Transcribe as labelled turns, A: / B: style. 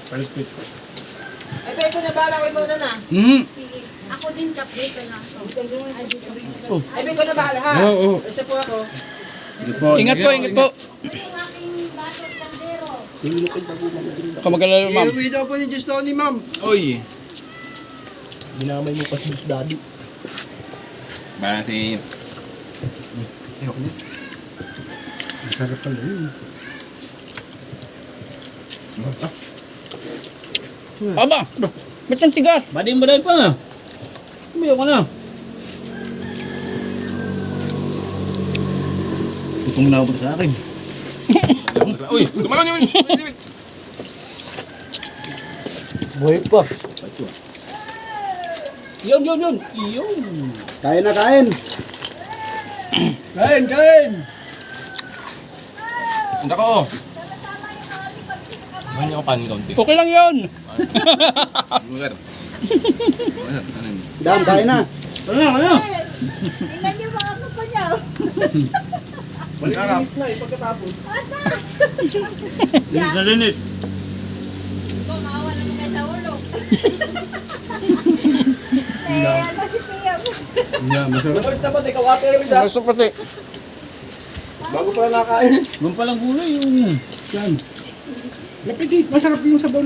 A: Palipit.
B: Ay, pero ito na bahala ko muna na.
C: Sige. Ako din kape ko lang.
B: Ay, pero ito na bahala ha.
A: Oo.
B: Isa po ako.
D: Ingat po, ingat po.
C: Yung aking baso at kaldero.
D: Kung magkalaro, ma'am.
B: Iuwi daw po ni Diyos ni ma'am.
D: Uy.
B: Dinamay mo pa si Daddy.
D: Basi.
B: Ayoko na.
A: Masarap pala yun.
D: Aba! Ba't ang tigas? Baday pa. Tumayo ka na. Itong nabot sa akin. Uy! Tumalon yun!
B: Buhay pa.
D: Yun! Yun!
B: Kain na kain.
D: Kain! Ang tako! Mahal niyo ako kanin kaunti. Okay lang yun! Lugar.
B: Dam, kain na.
D: Ano?
C: Tingnan niyo mga kapa niya.
B: Malinis na eh, pagkatapos.
D: Linis na linis.
C: Ikaw, maawa naman kayo sa ulo. Eh, ano si Pia?
D: Yeah, masarap.
B: Napalis na ba? Ikaw ate rin da.
D: Masarap pati.
B: Bago pa nakain.
D: Doon palang gulay yung... Yan.
A: Lapit, masarap yung sabaw na